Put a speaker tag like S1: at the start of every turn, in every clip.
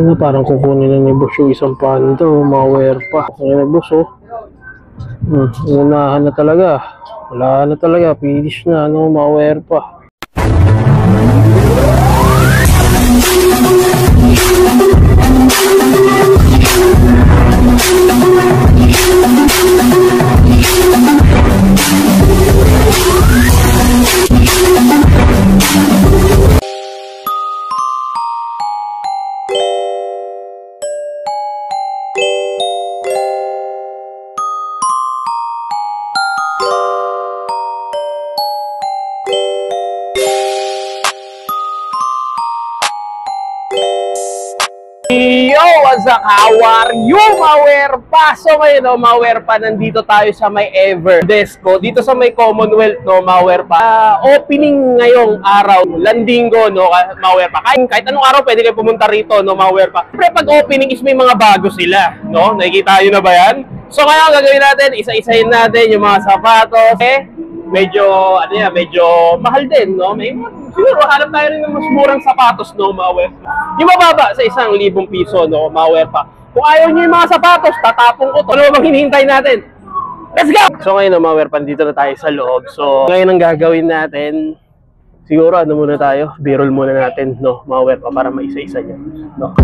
S1: Ano, parang kukunin na ni boss yung isang pan to, malware pa. Ano boss, oh. Unahan na talaga. Wala na talaga, finish na, ano, malware pa.
S2: Yo! What's up? How are you, malware pa? So ngayon, no, malware pa, nandito tayo sa may Everdesco, dito sa may Commonwealth, no, malware pa. Opening ngayong araw, Landinggo, no, malware pa. Kahit anong araw pwede kayo pumunta rito, no, malware pa. Siyempre, pag opening is may mga bago sila, no? Nakikita nyo na ba yan? So ngayon, gagawin natin, isa-isahin natin yung mga sapatos. Medyo, ano yan, medyo mahal din, no? Siguro, hanap tayo rin ng mas murang sapatos, no, malware pa. Yung mababa sa 1,000 piso, no, malware pa. Kung ayaw nyo yung mga sapatos, tatapong ko to. Ano bang hinihintay natin? Let's go! So ngayon, no, malware pa, dito na tayo sa loob. So ngayon ang gagawin natin, siguro ano muna tayo, B-roll muna natin, no, malware pa, para maisa-isa nyo, no?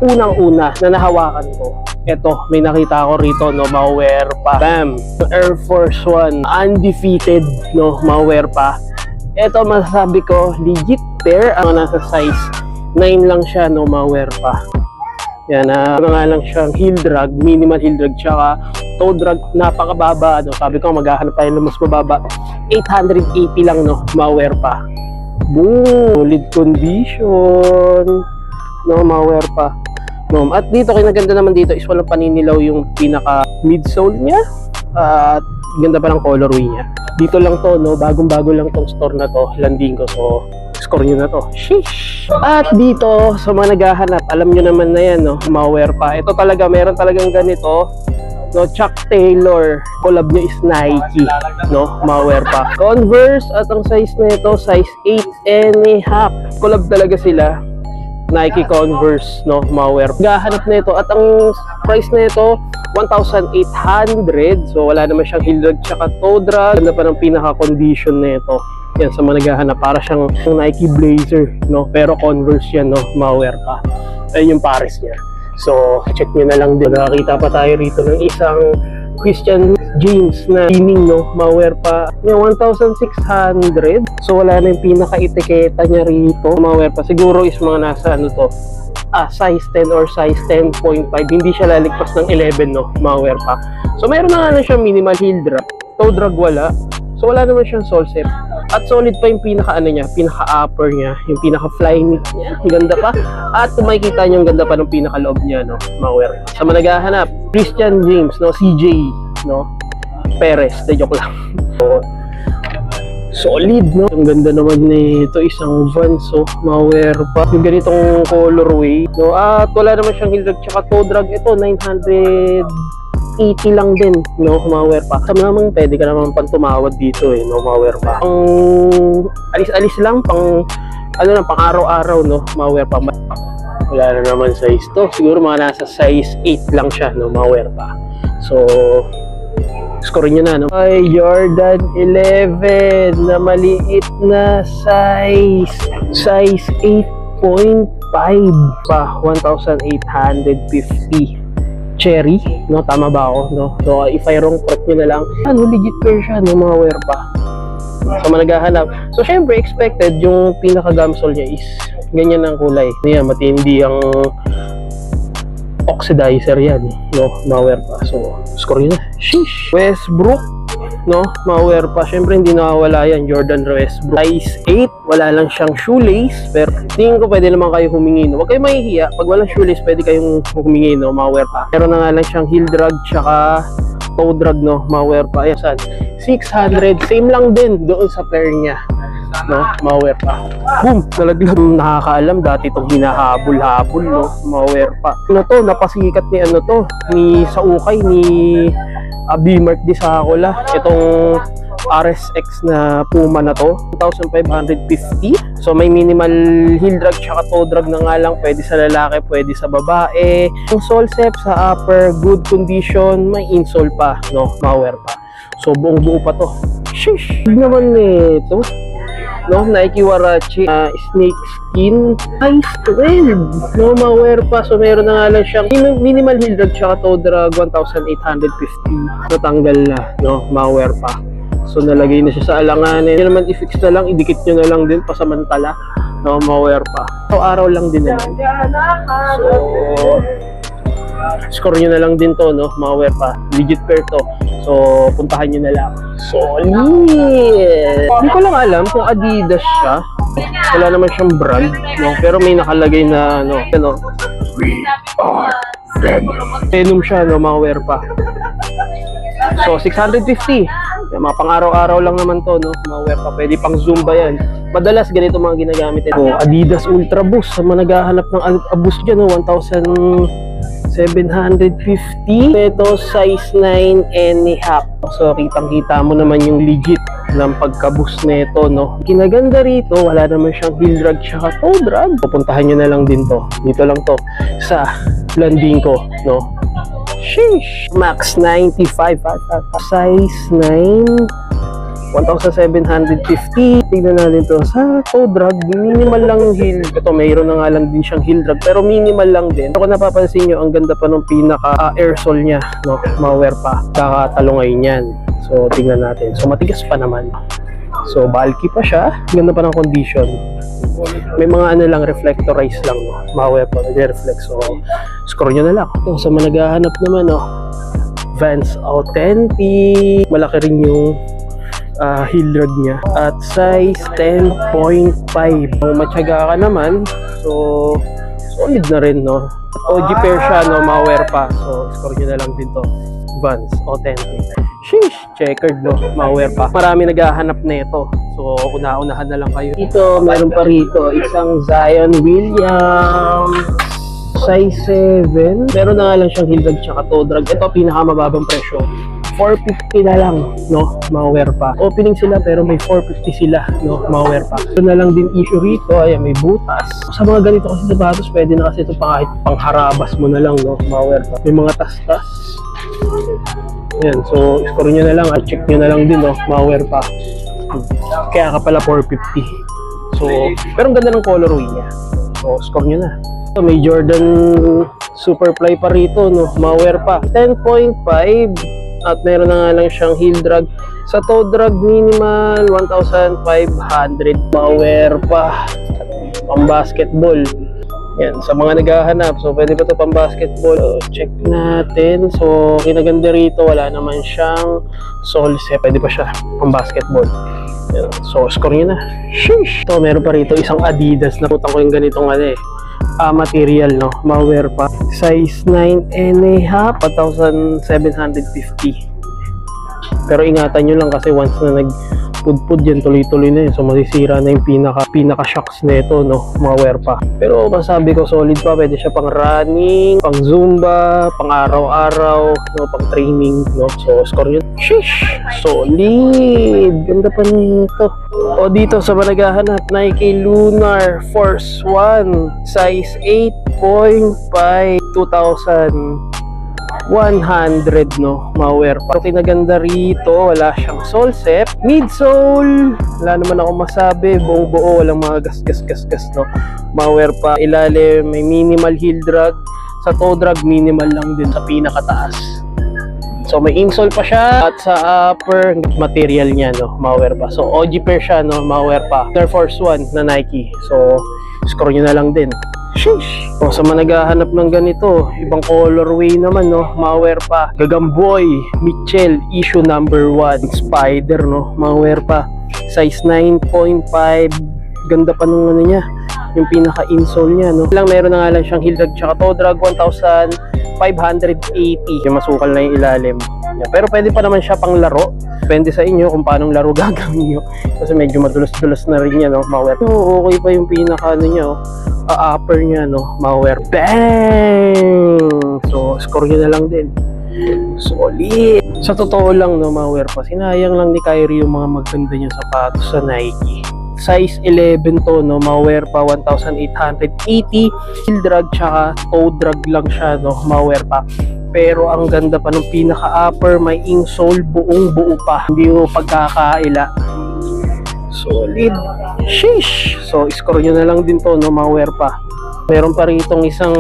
S2: Unang-una na nahawakan ko, eto, may nakita ako rito, no, malware pa. Bam! Air Force One, undefeated, no, malware pa. Eto, masasabi ko, legit pair. Ang nasa size 9 lang siya, no, malware pa. Yan, nga lang siyang heel drag, minimal heel drag, tsaka toe drag, napakababa, no. Sabi ko, maghahanap tayo ng mas mababa. 880 lang, no, malware pa. Boom! Solid condition, no, malware pa. No, at dito, kinaganda naman dito is walang paninilaw yung pinaka midsole niya. At ganda pa ng colorway niya. Dito lang to, no, bagong-bago lang tong store na to, Landinggo. So, score nyo na to. Sheesh! At dito, sa mga naghahanap, alam nyo naman na yan, no, malware pa. Ito talaga, meron talagang ganito, no, Chuck Taylor. Collab nyo is Nike, no, malware pa. Converse, at ang size na ito, size 8.5. Collab talaga sila. Nike Converse, no, malware. Gahanap na ito at ang price na ito 1,800. So wala naman siyang heel drag tsaka toe drag. Ganda pa ng pinaka condition na ito. Yan, sa mga naghahanap, para siyang Nike Blazer, no, pero Converse yan, no, malware pa. Ayun yung pares niya. So check niyo na lang din. Nakakita pa tayo rito ng isang Christian James na lining, no, malware pa. Yung 1,600. So wala na yung pinaka-etiketa niya rito. Malware pa. Siguro is mga nasa ano to, size 10 or size 10.5. Hindi siya laligpas ng 11, no, malware pa. So meron na nga lang siyang minimal heel drag. Toe drag wala. So wala naman siyang sole set. At solid pa yung pinaka-ano niya, pinaka-upper niya, yung pinaka-fly knit niya. Ganda pa. At kung makikita niyo, yung ganda pa ng pinaka-loob niya, no, malware. Sa mga naghahanap, Christian James, no, CJ, no, Perez, de joke lang. So, solid, no. Ang ganda naman nito, isang Vans, so malware pa. Yung ganitong colorway, no, at wala naman siyang heel drag tsaka toe drag. Ito 980 lang din, no, malware pa. Sa namang pwede ka naman pang tumawad dito, eh, no, malware pa. Pang alis-alis lang, pang ano lang, pang araw-araw, no, malware pa. Wala na naman size to. Siguro mga nasa size 8 lang siya, no, malware pa. So score nyo na, no? Ay, Jordan 11 na maliit na size 8.5 pa, 1,850. Cherry, no, tama ba ako, no? So if I wrong, correct nyo na lang. Ano, legit pair siya, no, malware pa. Sa mga naghahanap. So syempre expected yung pinaka gamsole niya is ganyan ang kulay. Yan, matindi ang oxidizer yan, no, malware pa. So score yun na. Sheesh! Westbrook, no, malware pa. Syempre hindi nakawala yan, Jordan Westbrook. Size 8, wala lang siyang shoelace, pero tingin ko pwede naman kayo humingi, no. Huwag kayo mahihiya, pag walang shoelace pwede kayong humingi, no, malware pa. Pero na nga lang siyang heel drag tsaka toe drag, no, malware pa. Ayan, saan? 600, same lang din doon sa pair niya, no, malware pa. Boom, nalaglag. Nakakaalam, dati itong hinahabol-habol, no, malware pa. Ano to, napasikat ni ano to, ni sa ukay, ni B-Mark di sa Akula. Itong RSX na Puma na to, 1,550. So may minimal heel drag tsaka toe drag na nga lang, pwede sa lalaki, pwede sa babae. Yung sole step sa upper, good condition, may insole pa, no, malware pa. So buong buo pa to. Sheesh! Naman ito, no, Nike Warachi snake skin size 12, no, malware pa. So meron na nga lang siyang minimal heel drag tsaka toe drag, 1,850. Natanggal na, no, malware pa. So nalagay na siya sa alanganin. Hindi naman i-fix na lang, idikit nyo na lang din pasamantala, no, malware pa. So araw lang din naman. So score nyo na lang din to, no, malware pa. Legit pair to. So puntahan nyo na lang. Solid! Hindi ko lang alam kung Adidas siya. Wala naman siyang brand, no, pero may nakalagay na ano, we are Venom siya, no, malware pa. So 650. Mga pang-araw-araw lang naman to, no, malware pa. Pwede pang Zumba yan. Madalas ganito mga ginagamit ito. Adidas Ultra Boost. Sa mga naghahanap ng boost dyan, no, 1,750. Ito size 9 and a half. So kitang-kita mo naman yung legit ng pagka-boost nito, no. Kinaganda rito, wala naman siyang heel drag tsaka toe drag. Pupuntahan nyo na lang din to. Dito lang to sa Blandingo, no. Sheesh! Max 95, size 9, 1,750. Tignan natin to sa toe drag, minimal lang yung heel. Ito mayroon na nga lang din siyang heel drag, pero minimal lang din. Kung napapansin nyo, ang ganda pa ng pinaka air sole nya, no, malware pa, kakatalungay niyan. So tignan natin, so matigas pa naman, so bulky pa siya, ganda pa ng condition. May mga ano lang, reflectorize lang, no, malware pa, nag-reflect. So score nyo na lang. Ito, sa mga naghahanap naman, no, Vans Authentic, malaki rin yung heel drag niya at size 10.5. Kung matyaga ka naman, so solid na rin, no. OG pair siya, no, malware pa. So score nyo na lang din to, Vans Authentic. Sheesh! Checkered, no, malware pa. Marami naghahanap na ito, so una-unahan na lang kayo. Dito meron pa rito isang Zion Williams size 7. Meron na nga lang siyang heel drag tsaka toe drag. Ito pinakamababang presyo, 450 na lang, no, malware pa. Opening sila pero may 450 sila, no, malware pa. Ito na lang din issue rito, ayan, may butas. Sa mga ganito kasi sapatos, pwede na kasi ito kahit pangharabas mo na lang, no, malware pa. May mga tas-tas. Ayan, so score nyo na lang at check nyo na lang din, no, malware pa. Kaya ka pala 450. So pero ang ganda ng colorway niya, so score nyo na. So may Jordan Superfly pa rito, no, malware pa, 10.5. At meron na nga lang siyang heel drag. Sa toe drag minimal 1,500. Malware pa, pang basketball. Yan, sa mga naghahanap, so pwede ba ito pang basketball? So, check natin. So kinaganda rito, wala naman siyang soles, pwede pa siya pang basketball. Yan. So score nyo na. Sheesh! So meron pa rito isang Adidas, nakutan ko yung ganitong ano material, no, malware pa, size 9 and a half, 1,750. Pero ingatan nyo lang kasi once na nagpudpud yan, tuloy-tuloy na yun, so masisira na yung pinaka shocks nito, no, malware pa. Pero masabi ko solid pa, pwede siya pang running, pang Zumba, pang araw-araw, no, pang training, no. So score nyo, sheesh, solid, ganda pa nito. O dito sa managahanap, Nike Lunar Force 1 size 8.5, 2,100, no, malware pa. So kinaganda rito, wala siyang sole set, midsole, wala naman ako masabi, buong buo, walang mga gas, no, malware pa. Ilalim may minimal heel drag, sa toe drag minimal lang din sa pinakataas. So may insole pa siya at sa upper material niya, no, malware pa. So OG pair siya, no, malware pa. Air Force 1 na Nike. So score nyo na lang din. Sheesh! O sa mga naghahanap ng ganito, ibang colorway naman, no, malware pa. Gagamboy Mitchell issue number 1 Spider, no, malware pa. Size 9.5. Ganda pa nung ano niya, yung pinaka insole niya, no. Lang meron na nga lang siyang heel drag tsaka toe drag, 1,580. Yung masukal na yung ilalim. niya. Pero pwede pa naman siya pang laro. Depende sa inyo kung paanong laro gagawin nyo. Kasi medyo madulas-dulas na rin yan, no, mga wear. Okay pa yung pinaka ano niya, upper niya, no, mga wear. Bang! So, score nyo na lang din. Solid! Sa totoo lang, no, mga wear pa, sinayang lang ni Kyrie yung mga maganda niyang sapatos sa Nike. Size 11 to, no, mga wear pa, 1,880. Heel drag tsaka toe drag lang siya, no, mga wear pa. Pero ang ganda pa ng pinaka-upper, may insole, buong buo pa. Hindi mo pagkakaila. Solid. Sheesh! So, score nyo na lang din to, no, mga wear pa. Meron pa rin itong isang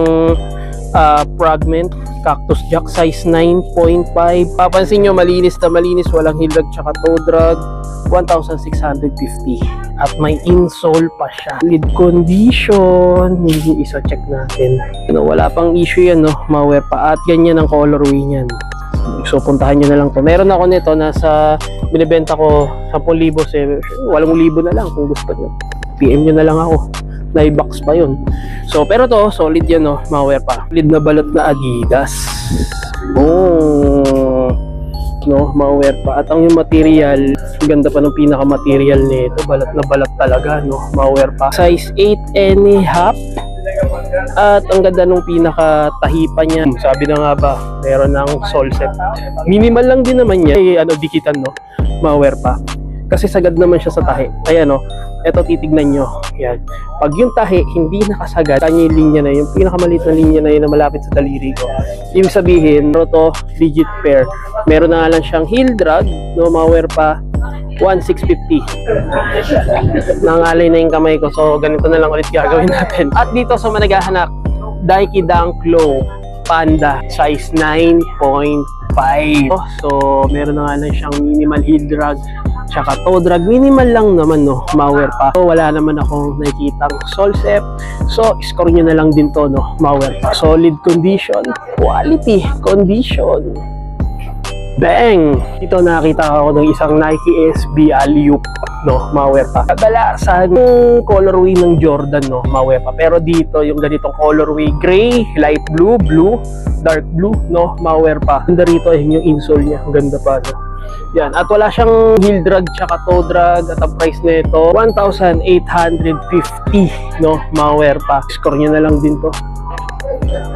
S2: fragment, Cactus Jack, size 9.5. Papansin nyo, malinis na malinis, walang heel drag tsaka toe drag. 1,650 at may insole pa siya. Lid condition, hindi isa check natin. Wala pang issue yan, no, mga pa, at ganyan ang colorway niyan. So puntahan nyo na lang to. Meron ako nito, nasa binibenta ko 10,000, 8,000 na lang kung gusto nyo. PM nyo na lang ako, na-box pa yun. So pero to solid yan, no, mga pa. Lid na balot na Adidas. No, ma-wear pa. At ang yung material, ganda pa ng pinaka-material nito, balat na balat talaga, no, ma-wear pa. Size 8.5. At ang ganda nung pinaka-tahipan niya. Sabi na nga ba, meron ng sole set. Minimal lang din naman niya, dikitan, no, ma-wear pa. Kasi sagad naman siya sa tahi. Kaya, no, eto titignan nyo. Yan. Pag yung tahi hindi nakasagad, kanya yung linya na yung pinakamaliit na linya na yun na malapit sa daliri ko. Ibig sabihin, to legit pair. Meron na nga lang siyang heel drag, no, ma-wear pa, 1,650. Nangalay na yung kamay ko, so ganito na lang ulit gagawin natin. At dito sa managahanap, Dike Dunk Low Panda, size 9.5. So meron na nga lang siyang minimal heel drag tsaka toe drag, minimal lang naman, no, ma-wear pa. So wala naman akong nakikitang sole set, so score nyo na lang din to, no, ma-wear pa. Solid condition, quality condition. Bang! Dito nakita ako ng isang Nike SB Alley-oop, no, ma-wear pa. Kadalasan yung colorway ng Jordan, no, ma-wear pa. Pero dito yung ganitong colorway, gray, light blue, blue, dark blue, no, ma-wear pa. Ganda rito yung insole niya, ang ganda pa, no. Yan, at wala siyang heel drag tsaka toe drag, at ang price nito 1,850, no, ma-wear pa. Score nyo na lang din to.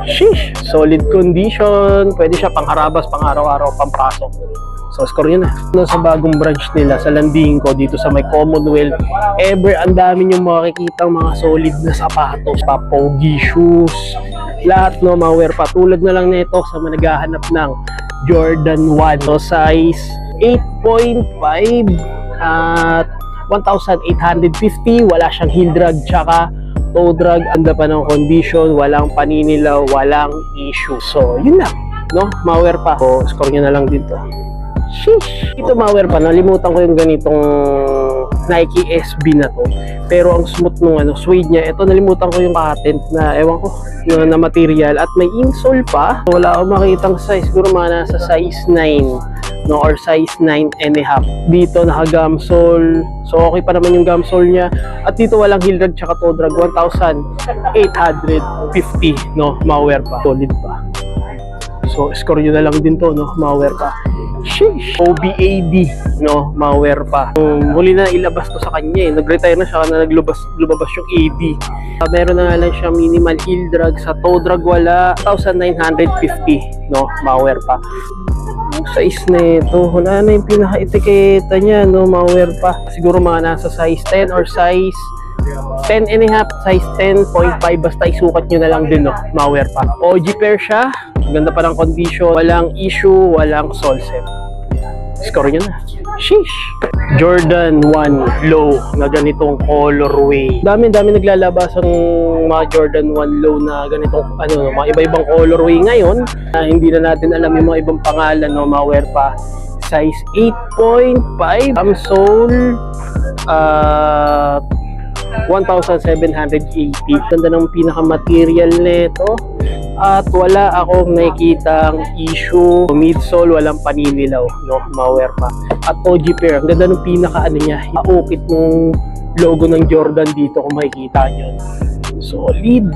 S2: Sheesh! Solid condition, pwede siya pang harabas, pang araw-araw, pang pasok. So score nyo na. Sa bagong branch nila sa landing ko dito sa may Commonwealth, ang dami nyo makikitang mga solid na sapatos, pogi shoes, lahat, no, ma-wear pa. Tulad na lang nito sa managahanap ng Jordan 1, so size 8.5 at 1,850. Wala siyang heel drag tsaka toe drag. Anda pa ng condition, walang paninilaw, walang issue. So yun lang, no, ma-wear pa. So score nyo na lang dito. Sheesh! Ito ma-wear pa, nalimutan ko yung ganitong Nike SB na to, pero ang smooth nung suede niya. Ito nalimutan ko yung patent na, ewan ko, yung na material, at may insole pa. Wala akong makitang size, siguro mga nasa size 9, no, or size 9.5. Dito naka gum sole, so okay pa naman yung gum sole niya. At dito walang heel drag tsaka toe drag, 1,850, no, ma-wear pa. Solid pa. So score nyo na lang din to, no, ma-wear pa. Sheesh! OBAD, no, ma-wear pa. Huli na ilabas to sa kanya, nag-retire na siya na lumabas yung AD. Meron na nga lang siya minimal heel drag, sa toe drag wala, 1,950, no, ma-wear pa. Size na ito, wala na yung pinaka-etiketa niya, no, ma-wear pa. Siguro mga nasa size 10 or size 10.5, size 10.5, basta isukat nyo na lang din, no, ma-wear pa. OG pair siya, ganda pa ng condition, walang issue, walang sole set. Score nyo na. Sheesh! Jordan 1 Low na ganitong colorway. Dami naglalabas ang mga Jordan 1 Low na ganitong mga iba-ibang colorway ngayon. Hindi na natin alam yung mga ibang pangalan, no, ma-wear pa. Size 8.5, sole, 1,780. Ganda ng pinaka-material nito. At wala akong nakikitang issue. Midsole, walang paninilaw, no, ma-wear pa. At OG pair, ang ganda ng pinaka niya, ukit ng logo ng Jordan dito kung makikita nyo. Solid.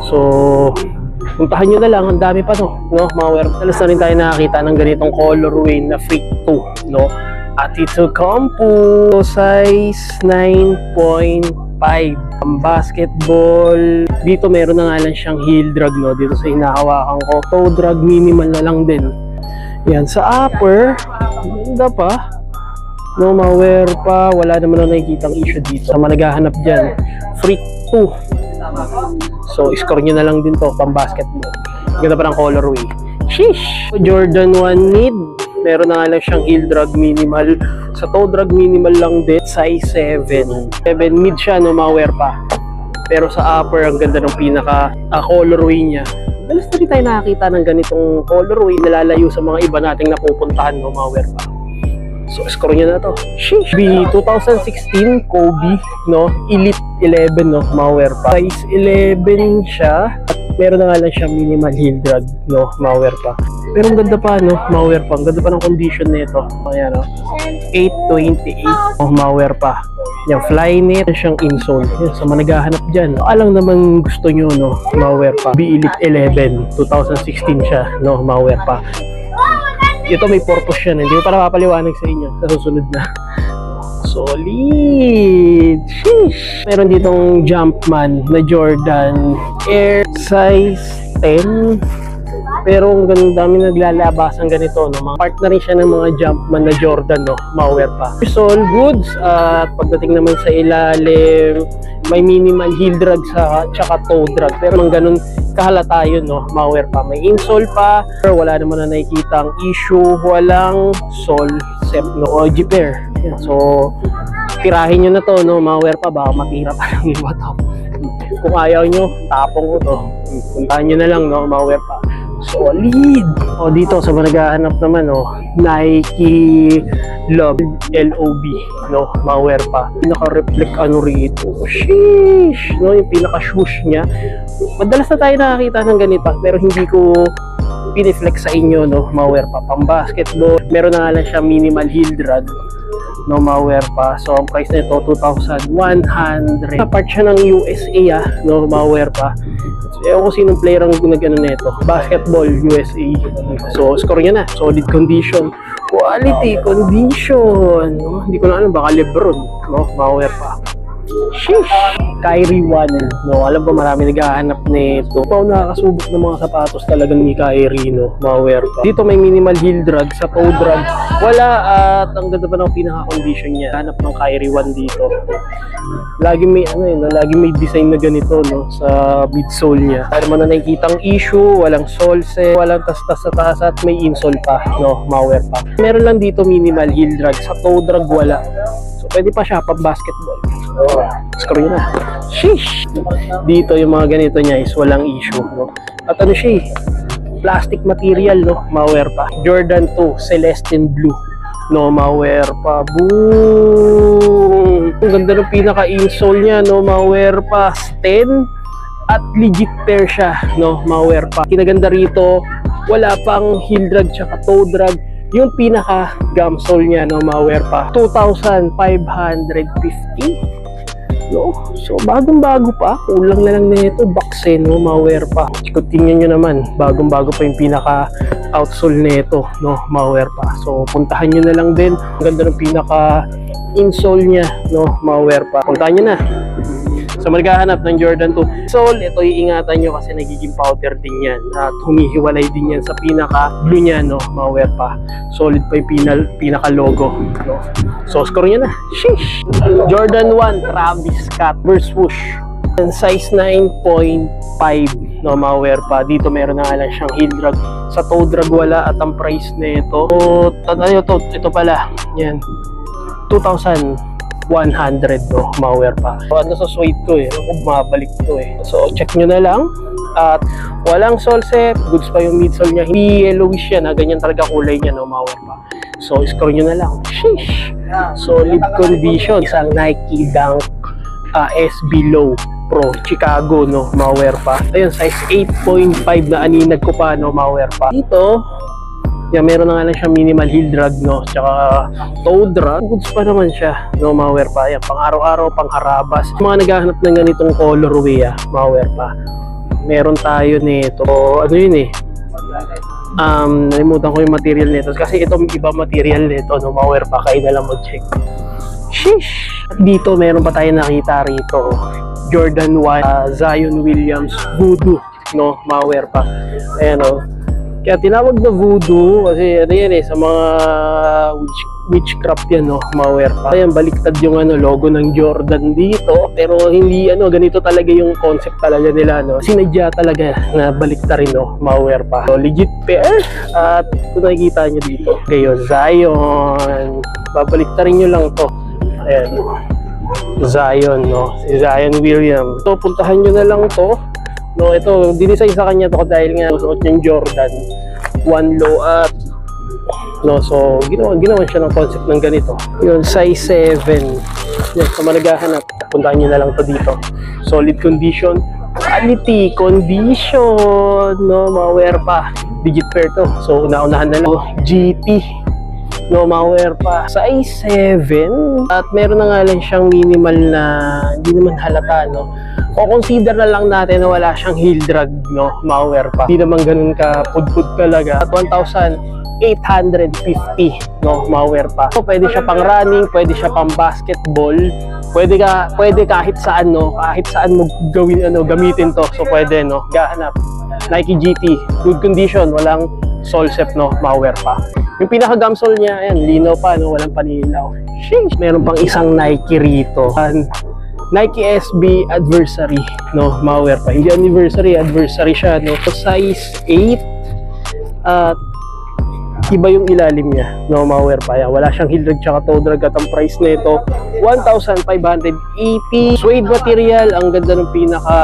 S2: So Puntahan nyo na lang, ang dami pa no, malware. Alas na rin tayo nakakita ng ganitong colorway na Freak 2, no? Attitude Compu, size 9.5. Ang basketball, dito meron na nga lang siyang heel drag, no? Dito sa hinahawakan ko, toe drag minimal na lang din. Yan, sa upper, ganda pa. No, malware pa, wala naman na nakikitang issue dito. Sa mga naghahanap dyan, Freak 2. So, score nyo na lang din to, pang basketball. Ganda pa ng colorway. Sheesh! Jordan 1 mid. Meron na nga lang siyang heel drag minimal. Sa toe drag minimal lang din. Size 7. 7 mid siya, no, malware pa. Pero sa upper, ang ganda ng pinaka colorway niya. Dalas na rin tayo nakakita ng ganitong colorway. Nalalayo sa mga iba nating napupuntahan, no, malware pa. So, score nyo na to. Sheesh! 2016 Kobe, no? Elite 11, no? Malware pa. Size 11 siya. At meron na nga lang siya minimal heel drag, no? Malware pa. Pero ang ganda pa, no? Malware pa. Ang ganda pa ng condition nito. Ayan, no? 828. Oh, malware pa. Yung Flyknit, siyang insole. Yan, sa mga naghahanap dyan. Alang naman gusto nyo, no? Malware pa. B Elite 11. 2016 siya, no? Malware pa. Ito may purpose yan. Hindi ko pa napapaliwanag sa inyo sa susunod na. Solid! Sheesh! Meron ditong Jumpman na Jordan Air size 10. Pero ang dami naglalabasan ganito, no? Mga part na rin siya ng mga Jumpman na Jordan, no? Malware pa. All goods. At pagdating naman sa ilalim, may minimal heel drag sa tsaka toe drag. Pero mang ganun kahalata yun, no? Malware pa. May insole pa. Wala naman na nakikitang issue. Walang sole set, no? OG pair. Yan. So, tirahin nyo na to, no? Malware pa. Baka matira pa lang iba to. Kung ayaw nyo, tapong ko to. Puntahan nyo na lang, no? Malware pa. Solid! O dito sa mga naghahanap naman, no? Nike Love LOB, no? Malware pa. Pinaka-reflect ano rito. Sheesh! No? Yung pinaka-swoosh niya. Madalas na tayo nakakita ng ganito, pero hindi ko piniflex sa inyo, no? Malware pa. Pang basketball. Meron na nga lang siya minimal heel drag, no? Malware pa. So ang price nito 2,100. Part siya ng USA, no? Malware pa. Ewan ko sinong player ang nag-ano nito. Basketball USA. So score niya na. Solid condition. Quality condition. No? Hindi ko na alam, baka Lebron, no? Malware pa. Sheesh! Kyrie 1, no? Alam ko marami naghahanap nito. Pao nakakasubok ng mga sapatos talagang ni Kyrie, no? Malware pa. Dito may minimal heel drag, sa toe drag wala, at ang ganda pa ng pinaka-condition niya. Hanap ng Kyrie 1 dito. Lagi may lagi may design na ganito, no? Sa midsole niya. Para man na nakikitang issue, walang sole set, walang tas-tas sa taas at may insole pa, no? Malware pa. Meron lang dito minimal heel drag, sa toe drag wala. So pwede pa siya pang basketball. Oh, score yun na. Sheesh! Dito yung mga ganito niya is walang issue, no? At ano siya, plastic material, no? Malware pa. Jordan 2 Celestine Blue, no? Malware pa. Boom! Ang ganda ng pinaka-insole niya, no? Malware pa. 10 at legit pair siya, no? Malware pa. Kinaganda rito, wala pang heel drag tsaka toe drag. Yung pinaka gum sole niya, no? Malware pa. 2,550. No? So, bagong-bago pa. Kulang na lang nito. Box, no? Malware pa. Kung tingnan nyo naman, bagong-bago pa yung pinaka-outsole nito, no? Malware pa. So, puntahan nyo na lang din. Ang ganda ng pinaka-insole niya, no? Malware pa. Puntahan nyo na. So, maghahanap ng Jordan 2 sole, ito iingatan nyo kasi nagiging powder din yan. At humihiwalay din yan sa pinaka-blue niya, no? Malware pa. Solid pa yung pinaka-logo, no? So, score nyo na. Sheesh! Jordan 1 Travis Scott vs. Swoosh. Size 9.5, no? Malware pa. Dito meron na lang siyang heel drag. Sa toe drag wala at ang price nito. So, ito pala. Yan. 2,100, no? Malware pa. So, ano sa suede to, eh. Ako bumabalik to, eh. So, check nyo na lang. At walang sole set. Goods pa yung midsole niya. Hindi yellowish yan, ha? Ganyan talaga kulay niya, no? Malware pa. So, score nyo na lang. Sheesh! Solid condition. Isang Nike Dunk SB Low Pro Chicago, no? Malware pa. Ayun, size 8.5 na aninag ko pa, no? Malware pa. Dito, yan, meron na nga lang siya minimal heel drag, no? Tsaka toe drag. Goods pa naman siya, no? Malware pa. Yan, pang araw-araw, pang harabas. Mga naghahanap ng ganitong colorway, malware pa. meron tayo nito. Ano yun eh? Nalimutan ko yung material nito. Kasi itong iba material nito, no, mga werpa, kayo na lang mag-check. Sheesh! At dito, meron pa tayo nakita rito. Jordan 1, Zion Williams, Voodoo, no, mga werpa. Ayan, no. Kaya tinawag na Voodoo kasi ano yan eh, sa mga witchcraft yan, no, mga werpa. Ayan, baliktad yung logo ng Jordan dito, pero hindi ganito talaga yung concept talaga nila, no. Sinadya talaga na baliktarin, no, mga werpa. So, legit pair, at kung nakikita nyo dito, kayo, Zion, babaliktarin nyo lang to. Ayan, Zion, no, si Zion Williams. So, puntahan nyo na lang to. No, ito, dinesign sa kanya to dahil nga suot yung Jordan 1 low at no, so ginawan siya ng concept ng ganito. Yun, size 7. Yan, sa managahanap, puntahan nyo na lang to dito. Solid condition, quality condition, no, mga wear pa. Digit pair to. So, una-unahan na lang. GT, no, mga wear pa. Size 7. At meron na nga lang siyang minimal na hindi naman halata, no. O-consider na lang natin na wala siyang heel drag, no, mga wear pa. Hindi naman ganun ka pud-pud talaga. At 1,850, no, mga wear pa. So, pwede siya pang running, pwede siya pang basketball, pwede kahit saan, no, kahit saan mo gamitin to. So, pwede, no, gahanap. Nike GT, good condition, walang solsep, no, mga wear pa. Yung pinaka-gamsole niya, ayan, linaw pa, no, walang panilaw. Sheesh! Meron pang isang Nike rito. Nike SB Adversary, no, mga wear pa. Hindi anniversary, adversary siya, no. So, size 8 at iba yung ilalim niya, no, mga wear pa. Yan, wala siyang heel drag tsaka toe drag at ang price nito 1,580. Suede material, ang ganda ng pinaka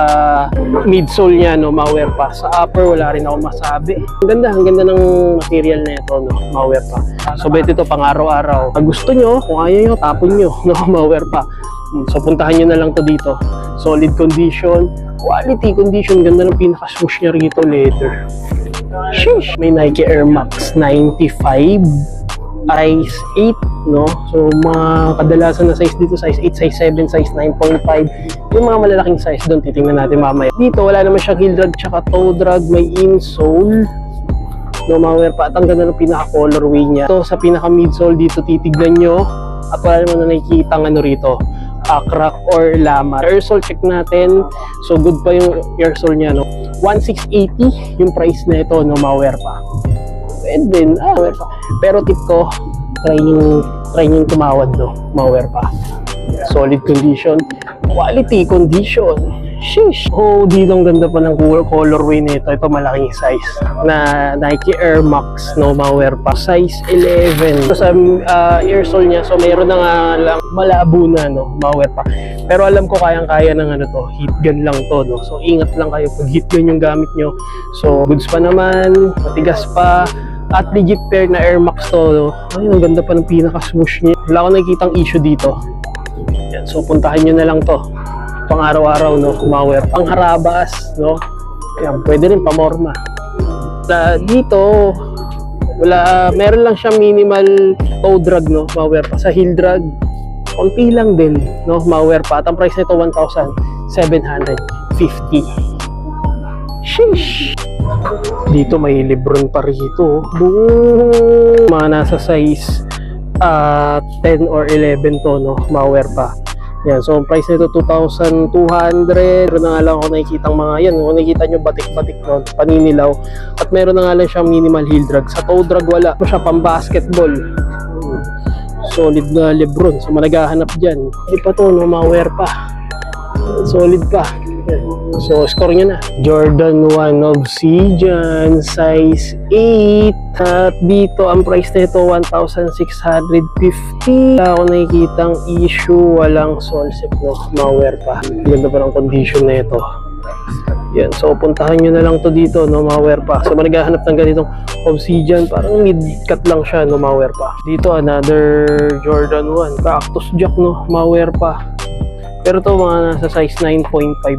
S2: midsole niya, no, mga wear pa. Sa upper wala rin ako masabi. Ang ganda ng material nito, no, mga wear pa. So, bet ito pang araw-araw. Pag gusto nyo, kung ayaw nyo, tapon nyo, no, mga wear pa. So, puntahan nyo na lang to dito. Solid condition, quality condition, ganda ng pinaka-swoosh niya rito, leather. Sheesh! May Nike Air Max 95, size 8, no? So, mga kadalasan na size dito, size 8, size 7, size 9.5. Yung mga malalaking size doon, titingnan natin mamaya. Dito, wala naman siyang heel drag tsaka toe drag, may insole, no, mga wear pa. At ang ganda ng pinaka-colorway niya. So, sa pinaka-midsole dito, titignan nyo, at wala naman na nakikita rito, crack or lama. Airsole check natin. So, good pa yung airsole niya, no? 1,680 yung price na ito, no, mga wear pa. And then, wear pa. Pero tip ko, try nyo tumawad, no, mga wear pa. Solid condition, quality condition. Sheesh! Oh, dito ang ganda pa ng colorway nito. Ito malaking size na Nike Air Max, no, mga wear pa. Size 11. So, sa airsole niya, so mayroon na nga lang malabo na, no, mga wear pa. Pero alam ko kayang-kaya ng to, heat gun lang to, no. So, ingat lang kayo pag heat gun yung gamit nyo. So, goods pa naman, matigas pa. At legit pair na Air Max to, no. Ay, ang ganda pa ng pinaka-swoosh niya. Wala akong nakikitang issue dito. Yan, so puntahan nyo na lang to. Pang araw-araw, no, kumawer. Pang harabas, no. Yan, pwede rin pamorma. Dito, meron lang siyang minimal toe drag, no, kumawer pa. Sa heel drag, konti lang din, no, kumawer pa. At ang price nito 1,750. Sheesh! Dito may Lebron pa rito. Boom! Mga nasa size 10 or 11 to, no, kumawer pa. Yan, so ang price nito 2,200. Pero na nga lang ako nakikita mga yan. Kung nakikita nyo batik-batik, no, paninilaw. At meron na nga lang siyang minimal heel drag. Sa toe drag wala. Ito siya pang basketball. Solid na Lebron. So managahanap dyan. Hindi pa to, no, ma-wear pa. Solid pa. Yan. So score nyo na. Jordan 1 Obsidian size 8. At dito ang price nito 1,650. Wala ako nakikitang issue, walang solsep, no, ma-wear pa. Ganda pa ng condition na ito. Yan, so puntahan nyo na lang to dito, no, ma-wear pa. So managahanap ng ganitong Obsidian, parang mid-cut lang siya, no, ma-wear pa. Dito another Jordan 1 Cactus Jack, no, ma-wear pa. Pero to mga nasa size 9.5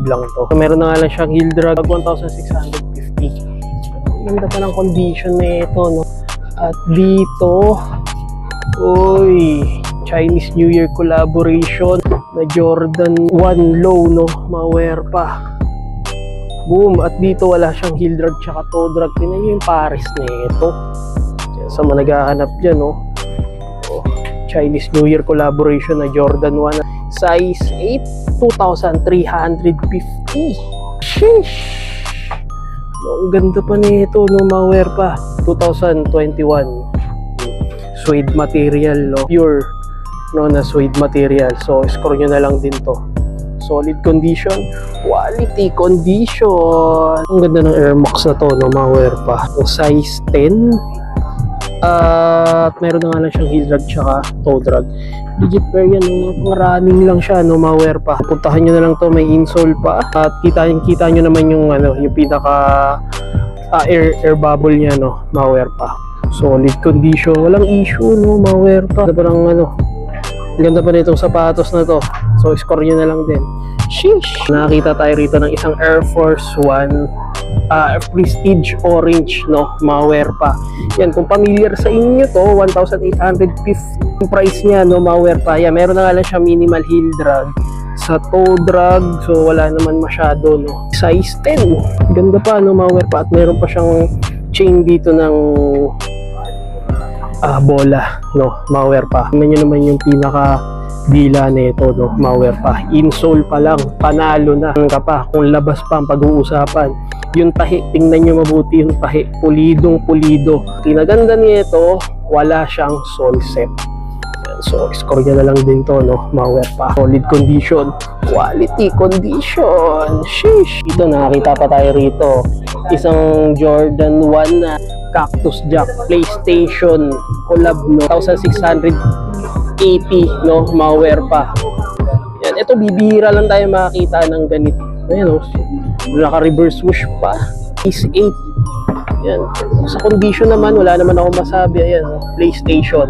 S2: lang to. So, meron na nga lang siyang heel drag 1,650. Ganda pa ng condition na ito, no. At dito, oy, Chinese New Year collaboration na Jordan 1 Low, no, ma-wear pa. Boom. At dito wala siyang heel drag tsaka toe drag. Tingnan nyo yung pares na ito. Sa mga naghahanap dyan, no? Chinese New Year collaboration na Jordan 1. Size 8, 2,350. Sheesh! Ang ganda pa nito, no? Mawear pa. 2021. Suede material, no? Pure, no? Na suede material. So, score nyo na lang din to. Solid condition, quality condition. Ang ganda ng Air Max na to, no? Mawear pa. Size 10. At meron na nga lang siyang heel drag tsaka toe drag. Legit pair yan, no? Pang running lang siya, no? Mawear pa. Puntahan nyo na lang to, may insole pa. At kita nyo naman yung, yung pinaka air bubble niya, no? Mawear pa. Solid condition, walang issue, no? Mawear pa. Parang ganda pa nitong sapatos na to. So, score nyo na lang din. Sheesh! Nakakita tayo rito ng isang Air Force 1 Prestige Orange, no? Mawear pa. Yan, kung familiar sa inyo to, 1,850 yung price niya, no? Mawear pa. Yan, meron na nga lang siya minimal heel drag sa toe drag. So, wala naman masyado, no? Size 10. Ganda pa, no? Mawear pa. At meron pa siyang chain dito ng bola, no? Mawear pa. Tingnan nyo naman yung pinaka dila nito, no? Mawear pa. Insole pa lang, panalo na ka pa. Kung labas pa ang pag-uusapan. Yung tahi, tingnan nyo mabuti yung tahi. Pulidong pulido. Tinaganda nito, wala siyang sole set. So, score nyo na lang din to, no? Mawear pa. Solid condition, quality condition. Sheesh! Ito, nakakita pa tayo rito. Isang Jordan 1 na Cactus Jack PlayStation collab, no? 1,680, no? Mawear pa. Yan, ito bibihira lang tayo makakita ng ganito. Ayan, no? Naka-reverse swoosh pa. Size 8. Yan. Sa condition naman, wala naman ako masabi. Ayan, no? PlayStation,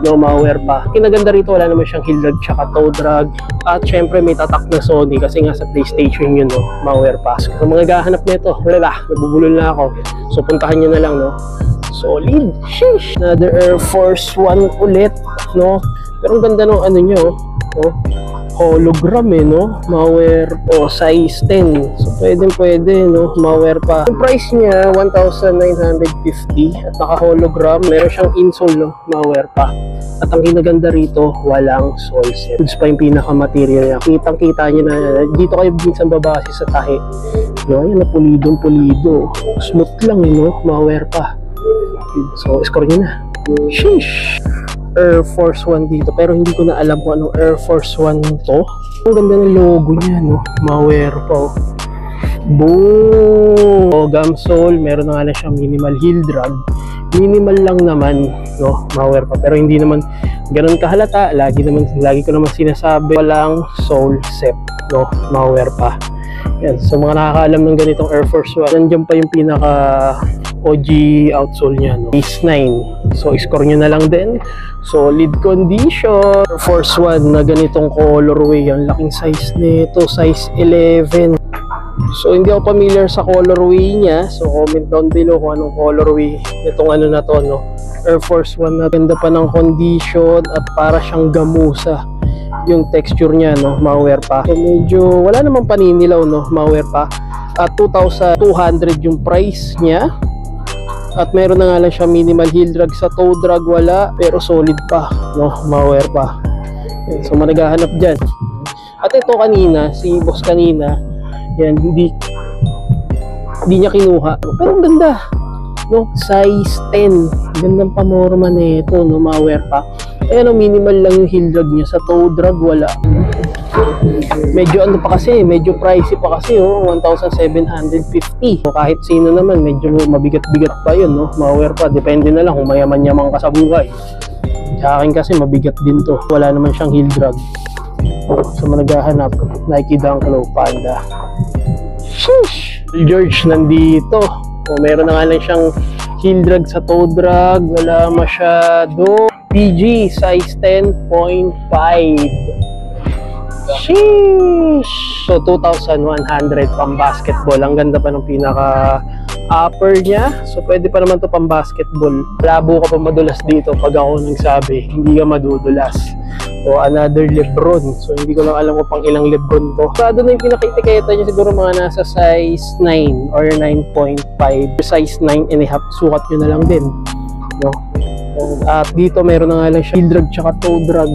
S2: no? Mawear pa. Kinaganda rito, wala naman siyang heel drag tsaka toe drag. At syempre may tatak na Sony kasi nga sa PlayStation yun, no? Mawear pa. So, mga gahanap nito, wala, nabubulol na ako. So, puntahan nyo na lang, no? Solid. Sheesh! Another Air Force 1 ulit, no? Pero ang ganda ng ano nyo, oh. Hologram, no? Mawear, size 10. So, pwede, no? Mawear pa. Yung price niya, 1,950. At naka-hologram. Meron siyang insole, no? Mawear pa. At ang kinaganda rito, walang sole set. Goods pa yung pinaka-material niya. Kitang-kita nyo na, dito kayo minsan babase sa tahi. No? Yan na, pulidong-pulido. Smooth lang, no? Mawear pa. So, score nyo na. Sheesh! Air Force 1 dito, pero hindi ko na alam kung anong Air Force 1 to. Ang ganda ng logo niya, no? Mawear pa, oh. Boom! Gum sole, meron na nga na siyang minimal heel drag. Minimal lang naman, no? Mawear pa, pero hindi naman ganun kahalata. Lagi ko naman sinasabi, walang sole set, no? Mawear pa. Yan, so mga nakakaalam ng ganitong Air Force 1, nandiyan pa yung pinaka OG outsole niya, no? Ace 9. So, score nyo na lang din. Solid condition. Air Force 1 na ganitong colorway. Ang laking size nito. Size 11. So, hindi ako familiar sa colorway niya. So, comment down below kung anong colorway itong ano na to, no? Air Force 1 na ganda pa ng condition at para siyang gamusa yung texture niya, no? Mawear pa. So, medyo wala namang paninilaw, no? Mawear pa. At 2,200 yung price niya. At meron na nga lang siya minimal heel drag. Sa toe drag wala, pero solid pa, no? Mawear pa. So managahanap dyan. At ito kanina, si boss kanina, yan, hindi niya kinuha, pero ang ganda, no? Size 10. Gandang pamorma na ito, no? Mawear pa. Ayan, no? Minimal lang yung heel drag niya. Sa toe drag wala. Medyo ano pa kasi, medyo pricey pa kasi, oh, 1,750. So, kahit sino naman, medyo mabigat-bigat pa yun, no? Mawear pa, depende na lang kung mayaman-yaman ka sa buhay. Sa akin kasi mabigat din to, wala naman siyang heel drag. So managahanap, Nike Dunk Low Panda. Sheesh! George nandito. So, meron na nga lang siyang heel drag sa toe drag, wala masyado. PG, size 10.5. Sheesh! So, 2,100 pang basketball. Ang ganda pa ng pinaka-upper niya. So, pwede pa naman to pang basketball. Labo ka pa madulas dito pag ako nagsabi. Hindi ka madudulas. So, another Lebron. So, hindi ko lang alam kung pang ilang Lebron to. So, doon na yung pinaka-etiketa niya siguro mga nasa size 9 or 9.5. Size 9.5. Sukat nyo na lang din. No? At dito, meron na nga lang siya heel drag tsaka toe drag.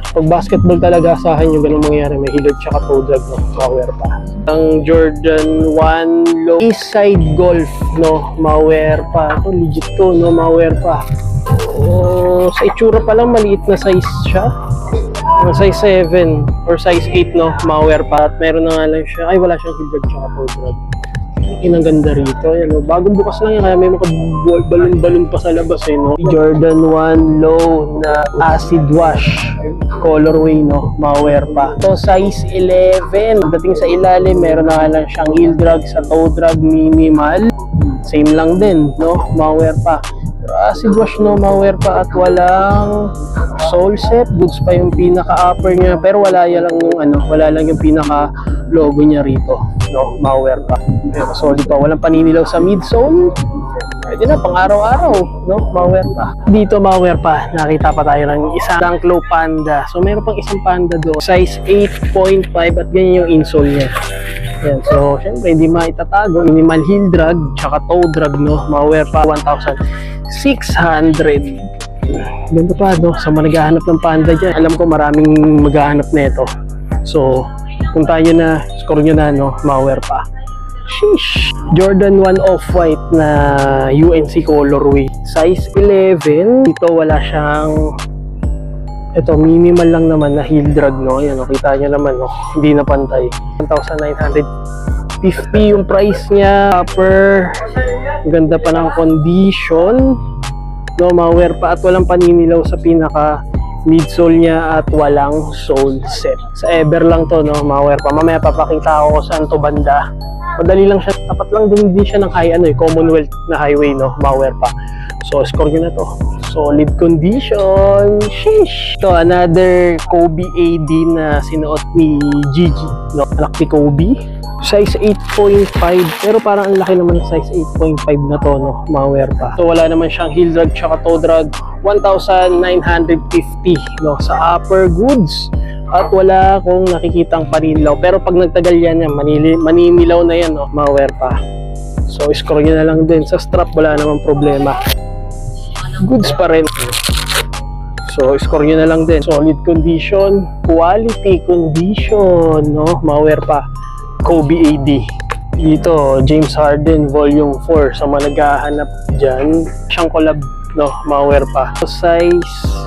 S2: Pag basketball talaga, asahan yung ganun mangyayari. May heel drag tsaka toe drag, no? Maware pa. Ang Jordan 1 Low East Side Golf, no? Maware pa. Ito, legit to, no? Maware pa. Sa itsura pa lang, maliit na size siya. Size 7 or size 8, no? Maware pa. At meron na nga lang siya. Ay, wala siyang heel drag tsaka toe drag. Ang ganda rito. Ayan, no? Bagong bukas lang yan. Kaya may mga balon-balon pa sa labas, eh, no? Jordan 1 Low na acid wash colorway, no? Maware pa. So, size 11. Dating sa ilalim, meron na nga lang siyang heel drag sa toe drag minimal. Same lang din, no? Maware pa. Pero acid wash, no? Maware pa at walang sole set. Goods pa yung pinaka-upper niya. Pero wala lang yung wala lang yung pinaka-logo niya rito, no? Maware pa. Pero solid pa. Walang paninilaw sa midsole. Pwede na, pang araw-araw, no? Maware pa. Dito, maware pa. Nakita pa tayo ng isang Dunk Low Panda. So, meron pang isang Panda doon. Size 8.5 at ganyan yung insole niya. Yan. So, syempre, hindi maitatago. Minimal heel drag, tsaka toe drag, no? Maware pa. 1,600. Ganda pa, no? Sa mga naghahanap ng Panda dyan. Alam ko maraming maghahanap nito. So, punta nyo na, score nyo na, no? Maware pa. Sheesh. Jordan 1 Off-White na UNC colorway. Size 11. Dito wala siyang minimal lang naman na heel drag, no? Ayan, kita nyo naman, no? Hindi na pantay. 1,950 yung price niya. Upper. Ganda pa ng condition. No, maware pa at walang paninilaw sa pinaka midsole niya at walang sole set. Sa Ever lang to, no? Maware pa. Mamaya papakita ako saan to banda. Madali lang siya, tapat lang din siya ng Commonwealth na highway, no? Maware pa. So, score nyo na to. Solid condition. Sheesh! So, another Kobe AD na sinuot ni Gigi, no? Anak ni Kobe. Size 8.5. Pero parang ang laki naman ng size 8.5 na to, no? Maware pa. So, wala naman siyang heel drag tsaka toe drag. 1,950, no? Sa upper goods. At wala akong nakikitang paninilaw. Pero pag nagtagal yan, maninilaw na yan, no? Maware pa. So, score nyo na lang din. Sa strap, wala namang problema. Goods pa rin. So, score nyo na lang din. Solid condition. Quality condition, no? Maware pa. Kobe AD. Dito, James Harden Volume 4. Sa mga naghahanap dyan. Siyang collab, no? Maware pa. So, size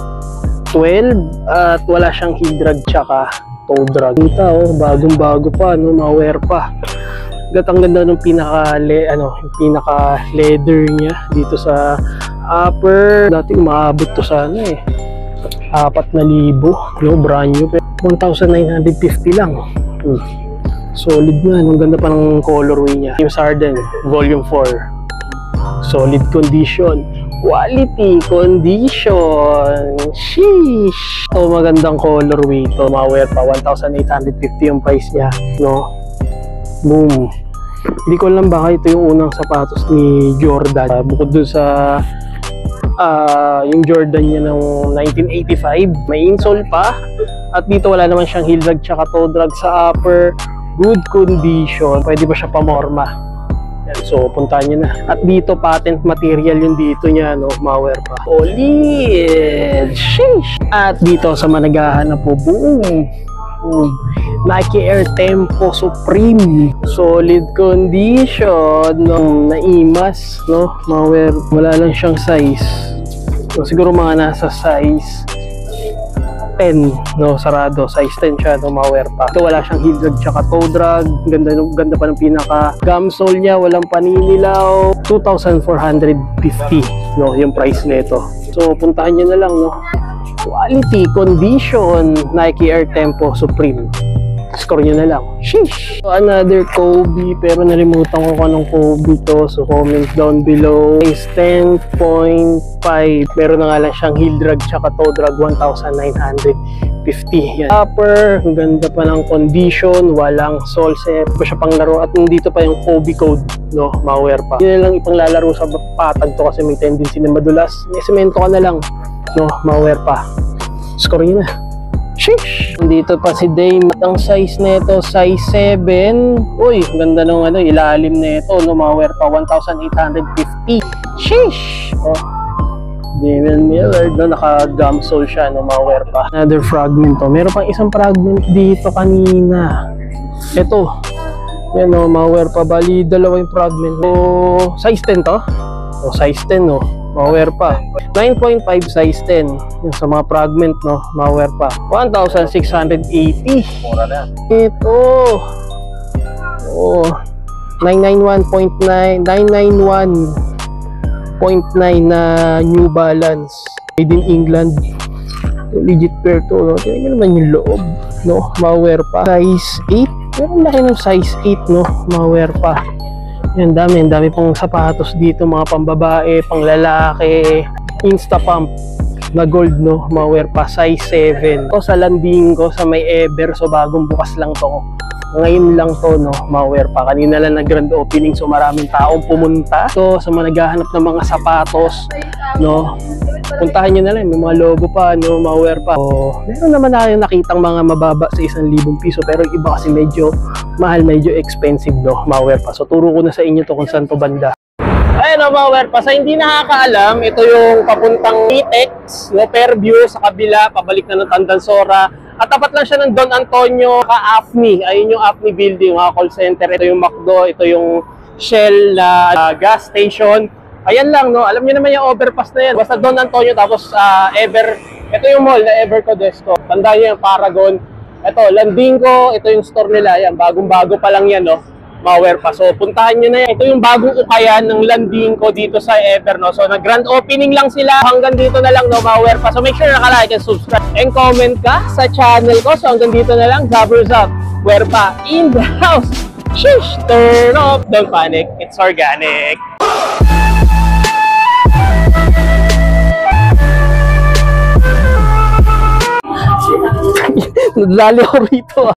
S2: 12 at wala siyang heel drag tsaka toe drag. Kita, oh, bagong-bago pa, no? Maware pa. Gatang ganda ng pinaka leather niya dito sa upper. Dati umaabot to sana 4,000, no? Brand new. 1,950 lang. Solid na, ang ganda pa ng colorway niya. James Harden Volume 4. Solid condition. Quality condition. Sheesh. So, magandang colorway to. Maware pa. 1,850 yung price niya, no? Boom. Hindi ko alam baka ito yung unang sapatos ni Jordan. Bukod dun sa yung Jordan niya ng 1985. May insole pa. At dito wala naman siyang heel drag tsaka toe drag sa upper. Good condition. Pwede ba siya pamorma? So, puntahan nyo na. At dito, patent material yung dito niya, no? Maware pa. Solid! Sheesh! At dito, sa managahanap po, boom! Nike Air Tempo Supreme. Solid condition, no? Naimas, no? Maware. Wala lang siyang size. So, siguro mga nasa size 10, no? Sarado. Size 10 siya, no? Maware pa. Ito wala siyang heel drag tsaka toe drag. Ganda pa ng pinaka gum sole niya. Walang paninilaw. 2,450, no? Yung price nito. So, puntahan nyo na lang, no? Quality, condition, Nike Air Tempo Supreme. Score nyo na lang. Sheesh! So, another Kobe, pero nalimutan ko kung anong Kobe to. So, comment down below. Size 10.5. Meron na nga lang siyang heel drag tsaka toe drag. 1,950. Yan. Upper, ang ganda pa ng condition. Walang sole set. Pa siya pang laro. At nandito pa yung Kobe code, no? Maware pa. Yun na lang ipang lalaro sa patag to kasi may tendency na madulas. May semento ka na lang, no? Maware pa. Score na. Sheesh! Dito pa si Dame. Ang size nito, size 7. Uy, ganda nung ilalim nito. No, mga wear pa 1,850. Sheesh! Oh. Damian Lillard, no, naka-gumsole siya, no, mga wear pa. Another fragment to. Meron pang isang fragment dito kanina. Ito. Yan, no, mga wear pa. Bali, dalawang fragment. So, size 10 to? O, size 10, no. Mga wear pa. 9.5 size 10. Yung sa mga fragment, no, mga wear pa. 1,680.
S1: Mura na yan.
S2: Ito. Oh. 991.9. 991.9 na New Balance. Made in England. Legit pair to, no. Tingnan naman yung loob, no. Mga wear pa. Size 8. Pero laki ng size 8, no. Mga wear pa. Yan, dami pang sapatos dito, mga pambabae, pang lalaki. Insta pump na gold, no, mga wear pa, size 7. Ito sa landing ko sa may Ever, so bagong bukas lang to. Ngayon lang to, no, mga wear pa. Kanina lang na grand opening, so maraming taong pumunta. So sa mga naghahanap ng mga sapatos, no, puntahan nyo na lang, may mga logo pa, no, mga wear pa. So, meron naman na nakitang mga mababa sa 1,000 piso, pero yung iba kasi medyo mahal, medyo expensive, no, mga wear pa. So turo ko na sa inyo to kung saan to banda. Ayun, no, mga wear pa. Sa hindi nakakaalam, ito yung papuntang Pitex, no, Fairview, sa kabila, pabalik na ng Tandansora. At tapat lang siya ng Don Antonio, ka-AFNI. Ayun yung AFNI building, mga call center. Ito yung McDo, ito yung Shell na gas station. Ayan lang, no? Alam niyo naman yung overpass na yan. Basta Don Antonio, tapos Ever. Ito yung mall na Ever Codesco. Tandaan niyo yung Paragon. Ito, landing ko. Ito yung store nila. Yan, bagong-bago pa lang yan, no? Mga pa. So, puntahan nyo na yan. Ito yung bagong ukayan ng landing ko dito sa Ever, no? So, nag-grand opening lang sila. Hanggang dito na lang, no, mga pa. So, make sure naka-like and subscribe. And comment ka sa channel ko. So, hanggang dito na lang. Zabbers up. Werpa in the house. Shish! Turn off. Don't panic. It's organic. Nadali ako rito,